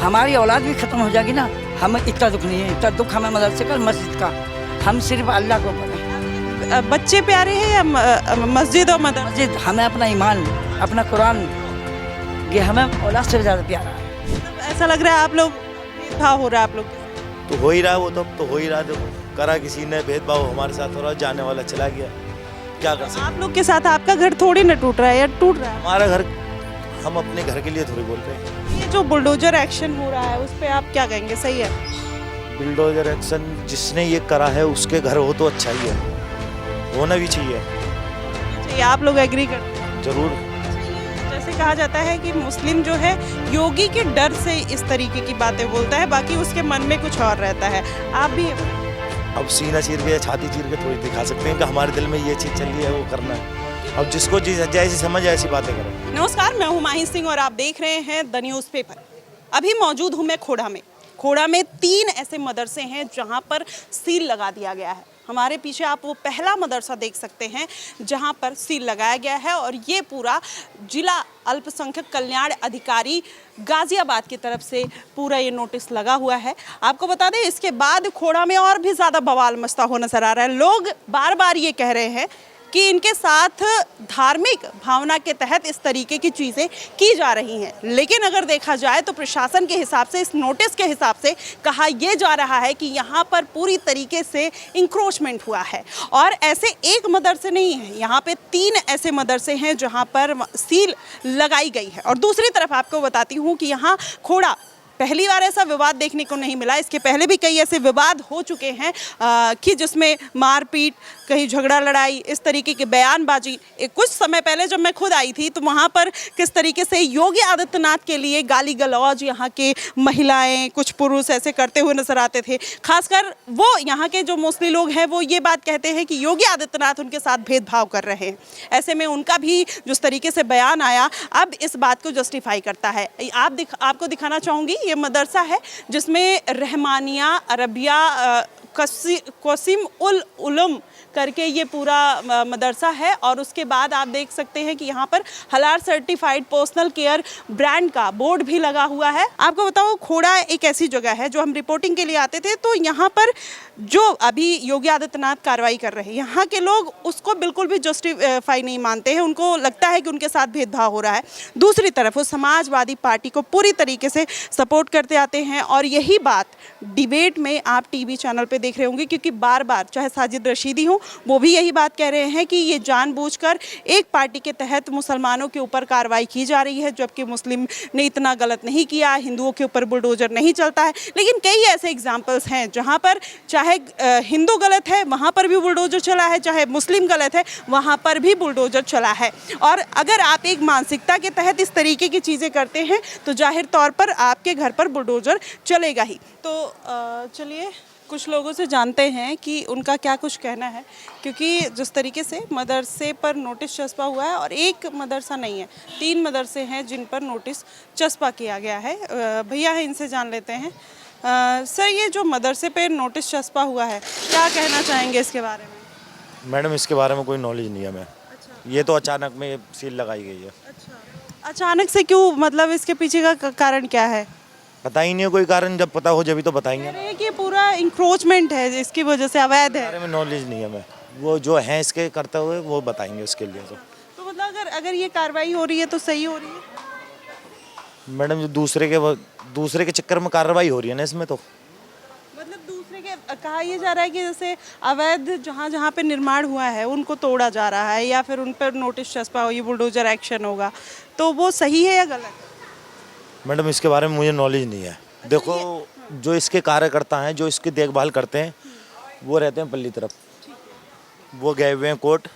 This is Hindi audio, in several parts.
हमारी औलाद भी ख़त्म हो जाएगी ना। हमें इतना दुख नहीं है, इतना दुख हमें मदरसे का, मस्जिद का। हम सिर्फ अल्लाह को पढ़े। बच्चे प्यारे हैं या मस्जिद और मदरसा? मस्जिद हमें अपना ईमान, अपना कुरान, ये हमें औलाद से ज़्यादा प्यारा है। ऐसा लग रहा है आप लोग भेदभाव हो रहा है आप लोग के साथ। तो हो ही रहा है, वो तो हो ही रहा। देखो करा किसी ने भेदभाव हमारे साथ हो रहा, जाने वाला चला गया, क्या कर सकते। आप लोग के साथ आपका घर थोड़ी ना टूट रहा है या टूट रहा है? हमारा घर, हम अपने घर के लिए थोड़ी बोल रहे हैं। ये जो बुलडोजर एक्शन हो रहा है उस पर आप क्या कहेंगे, सही है? बुलडोजर एक्शन जिसने ये करा है उसके घर हो तो अच्छा ही है, होना भी चाहिए। चाहिए, आप लोग एग्री करते हैं? जरूर। जैसे कहा जाता है कि मुस्लिम जो है योगी के डर से इस तरीके की बातें बोलता है, बाकी उसके मन में कुछ और रहता है। आप भी अब सीना चीर के या छाती चीर के थोड़ी दिखा सकते हैं कि हमारे दिल में ये चीज़ चल रही है, वो करना है। अब जिसको जैसी समझ ऐसी बातें करें। नमस्कार, मैं हूं माही सिंह और आप देख रहे हैं द न्यूज़पेपर। अभी मौजूद हूं मैं खोड़ा में। खोड़ा में 3 ऐसे मदरसे हैं जहां पर सील लगा दिया गया है। हमारे पीछे आप वो पहला मदरसा देख सकते हैं जहां पर सील लगाया गया है और ये पूरा जिला अल्पसंख्यक कल्याण अधिकारी गाजियाबाद की तरफ से पूरा ये नोटिस लगा हुआ है। आपको बता दें, इसके बाद खोड़ा में और भी ज़्यादा बवाल मचता हुआ नजर आ रहा है। लोग बार बार ये कह रहे हैं कि इनके साथ धार्मिक भावना के तहत इस तरीके की चीज़ें की जा रही हैं, लेकिन अगर देखा जाए तो प्रशासन के हिसाब से, इस नोटिस के हिसाब से कहा यह जा रहा है कि यहाँ पर पूरी तरीके से इंक्रोचमेंट हुआ है। और ऐसे एक मदरसे नहीं है, यहाँ पे 3 ऐसे मदरसे हैं जहाँ पर सील लगाई गई है। और दूसरी तरफ आपको बताती हूँ कि यहाँ खोड़ा पहली बार ऐसा विवाद देखने को नहीं मिला। इसके पहले भी कई ऐसे विवाद हो चुके हैं कि जिसमें मारपीट, कहीं झगड़ा लड़ाई, इस तरीके की बयानबाजी। कुछ समय पहले जब मैं खुद आई थी तो वहाँ पर किस तरीके से योगी आदित्यनाथ के लिए गाली गलौज यहाँ के महिलाएं, कुछ पुरुष ऐसे करते हुए नजर आते थे। खासकर वो यहाँ के जो मुस्लिम लोग हैं वो ये बात कहते हैं कि योगी आदित्यनाथ उनके साथ भेदभाव कर रहे हैं। ऐसे में उनका भी जिस तरीके से बयान आया अब इस बात को जस्टिफाई करता है। आपको दिखाना चाहूँगी, ये मदरसा है जिसमें रहमानिया अरबिया कोसिम उल उलूम करके ये पूरा मदरसा है। और उसके बाद आप देख सकते हैं कि यहाँ पर हलाल सर्टिफाइड पर्सनल केयर ब्रांड का बोर्ड भी लगा हुआ है। आपको बताओ, खोड़ा एक ऐसी जगह है जो हम रिपोर्टिंग के लिए आते थे तो यहाँ पर जो अभी योगी आदित्यनाथ कार्रवाई कर रहे हैं, यहाँ के लोग उसको बिल्कुल भी जस्टिफाई नहीं मानते हैं। उनको लगता है कि उनके साथ भेदभाव हो रहा है। दूसरी तरफ वो समाजवादी पार्टी को पूरी तरीके से सपोर्ट करते आते हैं और यही बात डिबेट में आप टीवी चैनल पे देख रहे होंगे, क्योंकि बार बार चाहे साजिद रशीदी हो वो भी यही बात कह रहे हैं कि ये जानबूझकर एक पार्टी के तहत मुसलमानों के ऊपर कार्रवाई की जा रही है, जबकि मुस्लिम ने इतना गलत नहीं किया, हिंदुओं के ऊपर बुलडोजर नहीं चलता है। लेकिन कई ऐसे एग्जाम्पल्स हैं जहाँ पर चाहे हिंदू गलत है वहाँ पर भी बुलडोजर चला है, चाहे मुस्लिम गलत है वहाँ पर भी बुलडोजर चला है। और अगर आप एक मानसिकता के तहत इस तरीके की चीज़ें करते हैं तो जाहिर तौर पर आपके घर पर बुलडोजर चलेगा ही। तो चलिए कुछ लोगों से जानते हैं कि उनका क्या कुछ कहना है, क्योंकि जिस तरीके से मदरसे पर नोटिस चस्पा हुआ है, और एक मदरसा नहीं है, 3 मदरसे हैं जिन पर नोटिस चस्पा किया गया है। भैया है, इनसे जान लेते हैं। सर, ये जो मदरसे पे नोटिस चस्पा हुआ है, क्या कहना चाहेंगे इसके बारे में? मैडम, इसके बारे में कोई नॉलेज नहीं है हमें। अच्छा। ये तो अचानक में सील लगाई गई है। अच्छा, अचानक से क्यों? मतलब इसके पीछे का कारण क्या है? पता ही नहीं है कोई कारण, जब पता हो जब तो बताएंगे। अरे कि पूरा इंक्रोचमेंट है, इसकी वजह से अवैध है। बारे में नॉलेज नहीं है हमें, वो जो है इसके करते हुए वो बताएंगे उसके लिए। तो मतलब अगर ये कार्रवाई हो रही है तो सही हो रही है? मैडम, जो दूसरे के चक्कर में कार्रवाई हो रही है ना इसमें, तो मतलब दूसरे के कहा यह जा रहा है कि जैसे अवैध जहाँ जहाँ पे निर्माण हुआ है उनको तोड़ा जा रहा है या फिर उन पर नोटिस चस्पा हो, ये बुलडोजर एक्शन होगा, तो वो सही है या गलत? मैडम, इसके बारे में मुझे नॉलेज नहीं है। देखो, जो इसके कार्यकर्ता हैं, जो इसकी देखभाल करते हैं, वो रहते हैं पल्ली तरफ, वो गए हुए हैं कोर्ट।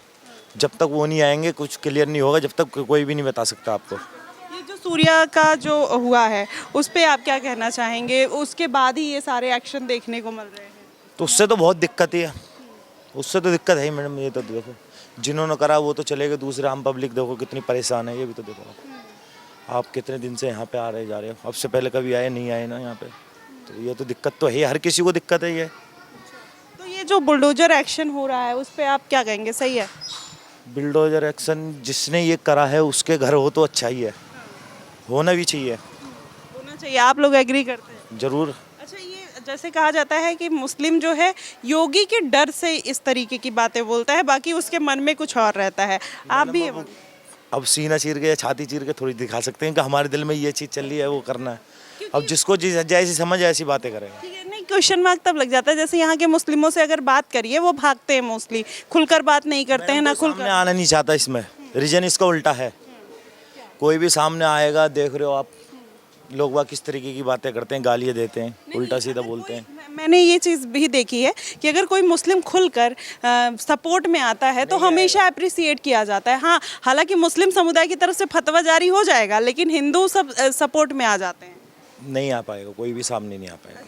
जब तक वो नहीं आएंगे कुछ क्लियर नहीं होगा, जब तक कोई भी नहीं बता सकता आपको। ये जो सूर्या का जो हुआ है उस पर आप क्या कहना चाहेंगे? उसके बाद ही ये सारे एक्शन देखने को मिल रहे हैं, तो उससे तो बहुत दिक्कत ही है, उससे तो दिक्कत है ही मैडम। ये तो देखो, जिन्होंने करा वो तो चले गए, दूसरे आम पब्लिक देखो कितनी परेशान है, ये भी तो देखो। आप कितने दिन से यहाँ पे आ रहे जा रहे हो, अब से पहले कभी आए नहीं आए ना यहाँ पे, तो ये तो दिक्कत तो है, हर किसी को दिक्कत है ये। तो ये जो बुलडोजर एक्शन हो रहा है उस पर आप क्या कहेंगे, सही है? बुलडोजर एक्शन जिसने ये करा है उसके घर हो तो अच्छा ही है, होना भी चाहिए। होना चाहिए। चाहिए, आप लोग एग्री करते हैं? जरूर। अच्छा, ये जैसे कहा जाता है कि मुस्लिम जो है योगी के डर से इस तरीके की बातें बोलता है, बाकी उसके मन में कुछ और रहता है। आप भी अब सीना चीर के या छाती चीर के थोड़ी दिखा सकते हैं कि हमारे दिल में ये चीज़ चल रही है, वो करना है। अब जिसको जैसी समझ ऐसी बातें करेंगे। ठीक है, नहीं क्वेश्चन मार्क तब लग जाता है, जैसे यहाँ के मुस्लिमों से अगर बात करिए वो भागते हैं, मोस्टली खुलकर बात नहीं करते हैं, ना सामने खुलकर। आना नहीं चाहता इसमें, रीजन इसका उल्टा है। कोई भी सामने आएगा, देख रहे हो आप लोग वह किस तरीके की बातें करते हैं, गालियाँ देते हैं, उल्टा सीधा बोलते हैं। मैंने ये चीज़ भी देखी है कि अगर कोई मुस्लिम खुलकर सपोर्ट में आता है तो हमेशा अप्रिसिएट किया जाता है। हाँ, हालांकि मुस्लिम समुदाय की तरफ से फतवा जारी हो जाएगा, लेकिन हिंदू सब सपोर्ट में आ जाते हैं। नहीं आ पाएगा, कोई भी सामने नहीं आ पाएगा।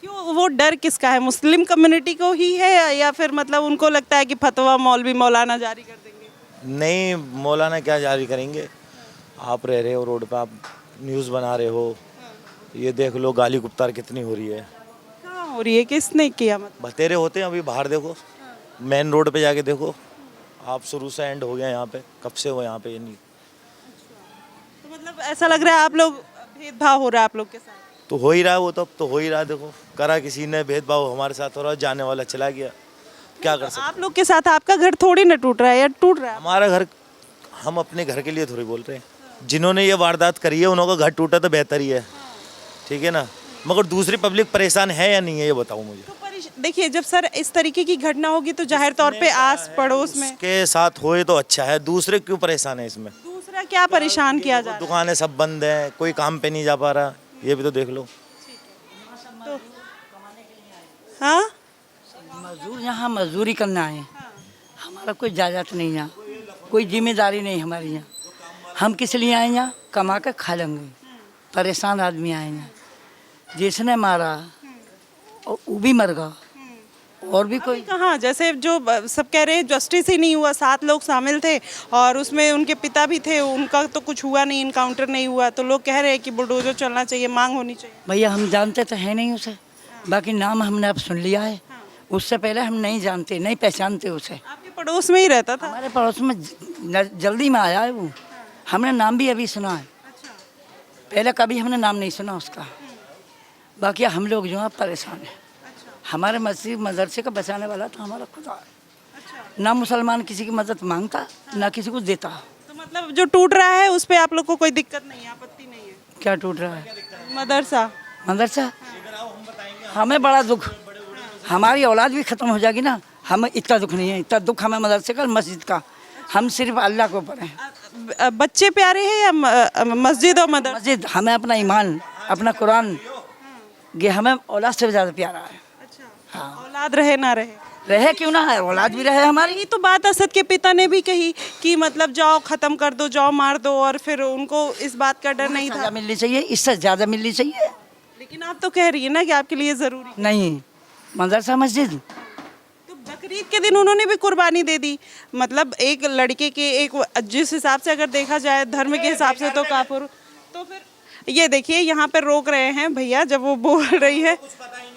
क्यों, वो डर किसका है? मुस्लिम कम्युनिटी को ही है या फिर मतलब उनको लगता है कि फतवा मौलवी मौलाना जारी कर देंगे? नहीं, मौलाना क्या जारी करेंगे। आप रह रहे हो रोड पे, आप न्यूज़ बना रहे हो, ये देख लो गाली गुप्तार कितनी हो रही है। कहाँ हो रही है, किसने किया? मतलब बतेरे होते हैं अभी बाहर, देखो मेन रोड पे जाके देखो आप, शुरू से एंड हो गया यहाँ पे, कब से हो यहाँ पे, ये नहीं। तो मतलब ऐसा लग रहा है आप लोग भेदभाव हो रहा है आप लोग के साथ? तो हो ही रहा है वो, तो अब तो हो ही रहा है। देखो करा किसी ने भेदभाव, हमारे साथ हो रहा है, जाने वाला चला गया, क्या कर सकते। आप लोग के साथ आपका घर थोड़ी ना टूट रहा है या टूट रहा है? हमारा घर, हम अपने घर के लिए थोड़ी बोल रहे हैं। जिन्होंने ये वारदात करी है उनका घर टूटा तो बेहतर ही है, ठीक है ना, मगर दूसरी पब्लिक परेशान है या नहीं है, ये बताओ मुझे। तो देखिए, जब सर इस तरीके की घटना होगी तो जाहिर तौर पे आस पड़ोस में के साथ होए तो अच्छा है, दूसरे क्यों परेशान है इसमें? दूसरा क्या परेशान किया जा रहा है? दुकानें सब बंद हैं, कोई काम पे नहीं जा पा रहा, ये भी तो देख लो। तो हाँ, मजदूर यहाँ मजदूरी करना है, हमारा कोई जायदाद नहीं यहाँ, कोई जिम्मेदारी नहीं हमारी यहाँ। हम किस लिए आए यहाँ? कमा कर खा लेंगे। परेशान आदमी आए यहाँ, जिसने मारा और वो भी मर गया, और भी कोई कहाँ, जैसे जो सब कह रहे हैं जस्टिस ही नहीं हुआ, 7 लोग शामिल थे और उसमें उनके पिता भी थे, उनका तो कुछ हुआ नहीं, इनकाउंटर नहीं हुआ, तो लोग कह रहे हैं कि बुलडोजर चलना चाहिए, मांग होनी चाहिए। भैया हम जानते तो है नहीं उसे, बाकी नाम हमने अब सुन लिया है, उससे पहले हम नहीं जानते, नहीं पहचानते उसे। आपके पड़ोस में ही रहता था? हमारे पड़ोस में जल्दी में आया है वो, हमने नाम भी अभी सुना है, पहले कभी हमने नाम नहीं सुना उसका। बाकी हम लोग जो है परेशान हैं। हमारे मस्जिद मदरसे का बचाने वाला तो हमारा खुदा है। ना मुसलमान किसी की मदद मांगता, ना किसी को देता। तो मतलब जो टूट रहा है उस पे आप लोग को कोई दिक्कत नहीं है, आपत्ति नहीं है? क्या टूट रहा है? मदरसा। मदरसा, हमें बड़ा दुख, हमारी औलाद भी खत्म हो जाएगी ना, हमें इतना दुख नहीं है। इतना दुख हमें मदरसे का, मस्जिद का। हम सिर्फ अल्लाह को पढ़े। बच्चे प्यारे हैं या मस्जिद और मदरसा? मस्जिद हमें अपना ईमान, अपना कुरान, ये हमें औलाद से ज़्यादा प्यारा है। हाँ, औलाद रहे ना रहे क्यों ना है, औलाद भी रहे हमारी। यही तो बात असद के पिता ने भी कही कि मतलब जाओ खत्म कर दो, जाओ मार दो, और फिर उनको इस बात का डर नहीं था। मिलनी चाहिए, इससे ज़्यादा मिलनी चाहिए। लेकिन आप तो कह रही है ना कि आपके लिए ज़रूरी नहीं, मदरसा मस्जिद। तो बकरीद के दिन उन्होंने भी कुर्बानी दे दी, मतलब एक लड़के के, एक जिस हिसाब से अगर देखा जाए धर्म के हिसाब से तो काफिर। तो फिर ये देखिए यहाँ पे रोक रहे हैं भैया जब वो बोल रही है।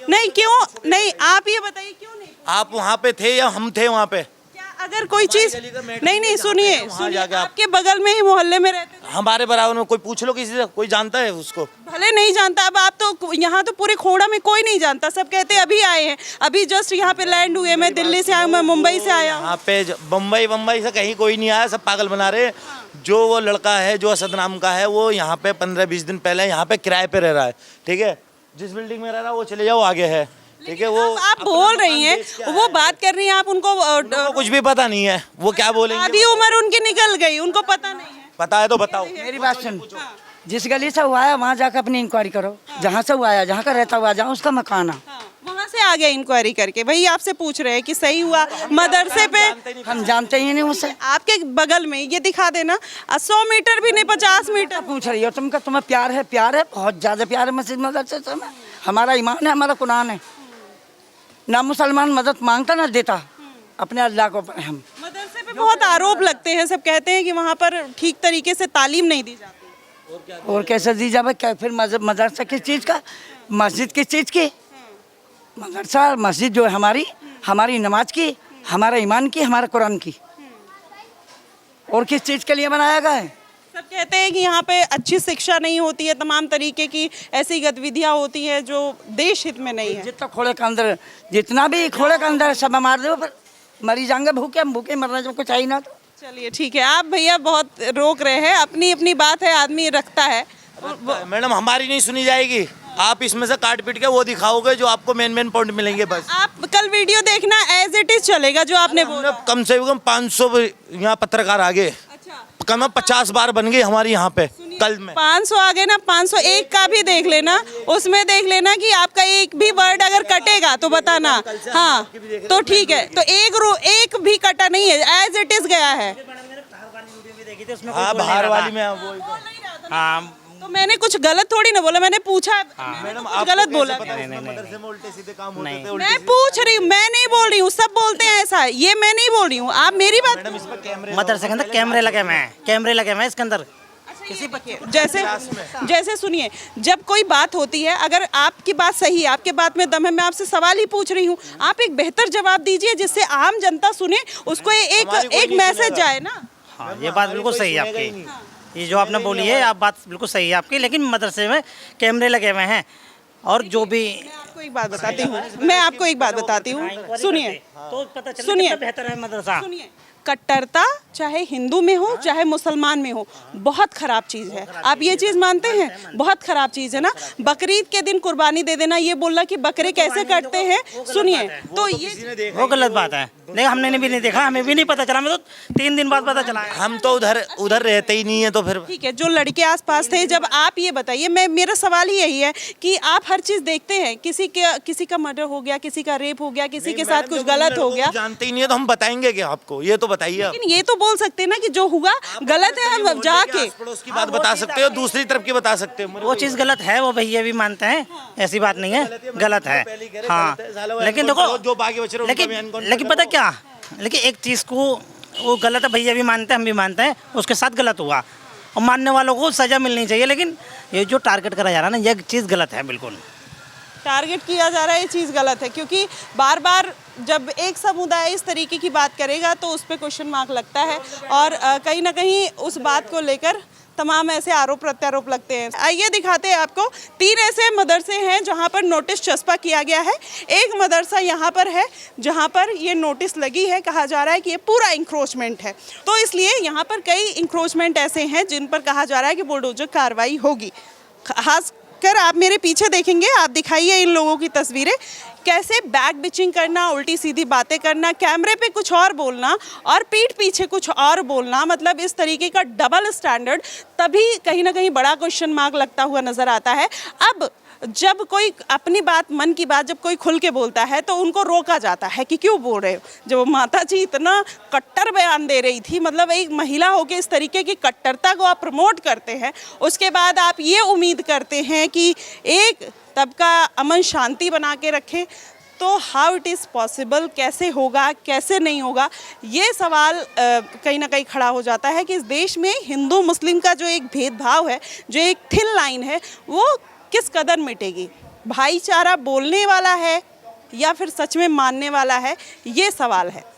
नहीं, क्यों नहीं, आप ये बताइए क्यों नहीं? आप वहाँ पे थे या हम थे वहाँ पे? क्या अगर कोई चीज नहीं, सुनिए, आपके बगल में ही मोहल्ले में रहते थे। हमारे बराबर में कोई पूछ लो किसी से, कोई जानता है उसको? भले नहीं जानता, अब आप तो यहाँ तो पूरे खोड़ा में कोई नहीं जानता, सब कहते हैं अभी आए हैं, अभी जस्ट यहाँ पे लैंड हुए, मैं दिल्ली से आया, मैं मुंबई से आया हूँ। यहाँ पे बम्बई से कहीं कोई नहीं आया, सब पागल बना रहे। जो वो लड़का है जो असद नाम का है, वो यहाँ पे 15-20 दिन पहले यहाँ पे किराए पे रह रहा है, ठीक है। जिस बिल्डिंग में रह रहा है वो चले जाओ, आगे है, ठीक है। वो आप बोल रही हैं, वो बात कर रही हैं, आप उनको कुछ भी पता नहीं है, वो क्या बोलेंगे। आधी उम्र उनकी निकल गई, उनको पता नहीं है। पता है तो बताओ। मेरी बात सुन, जिस गली से हुआ है वहाँ जाकर अपनी इंक्वायरी करो, जहाँ से हुआ है, जहाँ का रहता हुआ, जहाँ उसका मकान है, वहाँ से आ गया इंक्वायरी करके। भाई आपसे पूछ रहे हैं कि सही हुआ मदरसे पे? हम जानते ही नहीं उससे। आपके बगल में ये दिखा देना, 100 मीटर भी नहीं, 50 मीटर। पूछ रही हो तुम, का तुम्हें प्यार है? प्यार है, बहुत ज़्यादा प्यार है मस्जिद मदरसे से। हमारा ईमान है, हमारा कुरान है। ना मुसलमान मदद मांगता ना देता, अपने अल्लाह को पढ़े हम। मदरसे पे बहुत आरोप लगते हैं, सब कहते हैं कि वहाँ पर ठीक तरीके से तालीम नहीं दी जाती। और कैसे दी जाए? क्या फिर मदरसा किस चीज़ का, मस्जिद किस चीज़ की? मदरसा मस्जिद जो है हमारी नमाज की, हमारा ईमान की, हमारा कुरान की। और किस चीज़ के लिए बनाया गया है? सर मतलब कहते हैं कि यहाँ पे अच्छी शिक्षा नहीं होती है, तमाम तरीके की ऐसी गतिविधियाँ होती हैं जो देश हित में नहीं है। जितना खोले के अंदर, जितना भी खोले के अंदर सब मार दो, पर मरी जाएंगे भूखे, हम भूखे मरना जब कुछ चाहिए ना तो। चलिए ठीक है, आप भैया बहुत रोक रहे हैं, अपनी अपनी बात है, आदमी रखता है। मैडम हमारी नहीं सुनी जाएगी, आप इसमें से काट पीट के वो दिखाओगे जो आपको मेन पॉइंट मिलेंगे बस। आप कल वीडियो देखना, एज इट इज चलेगा जो आपने बोला। कम से कम 500 यहाँ पत्रकार आगे, कम 50 बार बन गई हमारी यहाँ पे कल में। 500 आ गए ना, 501 का भी देख लेना, उसमें देख लेना कि आपका एक भी वर्ड अगर कटेगा तो बताना। हाँ तो ठीक है, तो एक भी कटा नहीं है, एज इट इज गया है। हाँ बाहर वाली में वो हाँ तो मैंने कुछ गलत थोड़ी ना बोला, मैंने पूछा, मैंने तो कुछ गलत बोला। मदरसे में उल्टे सीधे काम होते थे। मैं पूछ रही हूँ, मैं नहीं बोल रही हूँ, सब बोलते हैं ऐसा, ये मैं नहीं बोल रही हूँ, आप मेरी बात। मदरसे के अंदर कैमरे लगे हुए हैं, कैमरे लगे हुए हैं इसके अंदर। किसी बच्चे जैसे सुनिए, जब कोई बात होती है, अगर आपकी बात सही है, आपके बात में दम है, मैं आपसे सवाल ही पूछ रही हूँ, आप एक बेहतर जवाब दीजिए जिससे आम जनता सुने, उसको एक मैसेज जाए ना। हाँ ये बात बिल्कुल सही है आपकी, ये जो आपने बोली है आप बात बिल्कुल सही है आपकी, लेकिन मदरसे में कैमरे लगे हुए हैं और जो भी। आपको एक बात बताती हूँ, मैं आपको एक बात बताती हूँ, सुनिए तो पता चले सुनिए। कितना बेहतर है मदरसा। सुनिए, कट्टरता चाहे हिंदू में हो चाहे मुसलमान में हो, बहुत खराब चीज़ है। आप ये चीज़ मानते हैं? बहुत खराब चीज़ है ना। बकरीद के दिन कुर्बानी दे देना, ये बोलना कि बकरे कैसे कटते हैं, सुनिए तो ये वो गलत बात है, नहीं हमने भी नहीं देखा, हमें भी नहीं पता चला, हमें तो 3 दिन बाद पता चला है। हम तो उधर रहते ही नहीं है, तो फिर ठीक है। जो लड़के आसपास थे, जब आप ये बताइए, मेरा सवाल ही यही है कि आप हर चीज़ देखते हैं, किसी का मर्डर हो गया, किसी का रेप हो गया, किसी के साथ कुछ गलत हो गया, जानते ही नहीं है तो हम बताएंगे क्या आपको? ये तो बताइए। लेकिन ये तो बोल सकते हैं ना कि जो हुआ गलत है, हम जाके पड़ोस की बात बता सकते हो, दूसरी तरफ की बता सकते हो। वो चीज़ गलत है, वो भैया भी मानते हैं, ऐसी बात नहीं है, गलत है। हाँ लेकिन देखो, जो बाकी बच रहे लेकिन पता क्या, लेकिन एक चीज़ को वो गलत है, भैया भी मानते हैं, हम भी मानते हैं, उसके साथ गलत हुआ और मानने वालों को सज़ा मिलनी चाहिए, लेकिन ये जो टारगेट करा जा रहा है ना, ये चीज़ गलत है, बिल्कुल टारगेट किया जा रहा है, ये चीज़ गलत है। क्योंकि बार बार जब एक समुदाय इस तरीके की बात करेगा तो उस पर क्वेश्चन मार्क लगता है, और कहीं ना कहीं उस बात को लेकर तमाम ऐसे आरोप प्रत्यारोप लगते हैं। आइए दिखाते हैं आपको, 3 ऐसे मदरसे हैं जहां पर नोटिस चस्पा किया गया है। एक मदरसा यहां पर है जहां पर ये नोटिस लगी है, कहा जा रहा है कि ये पूरा इंक्रोचमेंट है, तो इसलिए यहां पर कई इंक्रोचमेंट ऐसे हैं जिन पर कहा जा रहा है कि बुलडोजर कार्रवाई होगी। खास कर आप मेरे पीछे देखेंगे, आप दिखाइए इन लोगों की तस्वीरें, कैसे बैक बिचिंग करना, उल्टी सीधी बातें करना, कैमरे पे कुछ और बोलना और पीठ पीछे कुछ और बोलना, मतलब इस तरीके का डबल स्टैंडर्ड, तभी कहीं ना कहीं बड़ा क्वेश्चन मार्क लगता हुआ नजर आता है। अब जब कोई अपनी बात, मन की बात जब कोई खुल के बोलता है तो उनको रोका जाता है कि क्यों बोल रहे हो। जब माता जी इतना कट्टर बयान दे रही थी, मतलब एक महिला होकर इस तरीके की कट्टरता को आप प्रमोट करते हैं, उसके बाद आप ये उम्मीद करते हैं कि एक तबका अमन शांति बना के रखे, तो हाउ इट इज़ पॉसिबल, कैसे होगा, कैसे नहीं होगा, ये सवाल कहीं ना कहीं खड़ा हो जाता है कि इस देश में हिंदू मुस्लिम का जो एक भेदभाव है, जो एक थिन लाइन है, वो किस कदर मिटेगी। भाईचारा बोलने वाला है या फिर सच में मानने वाला है, ये सवाल है।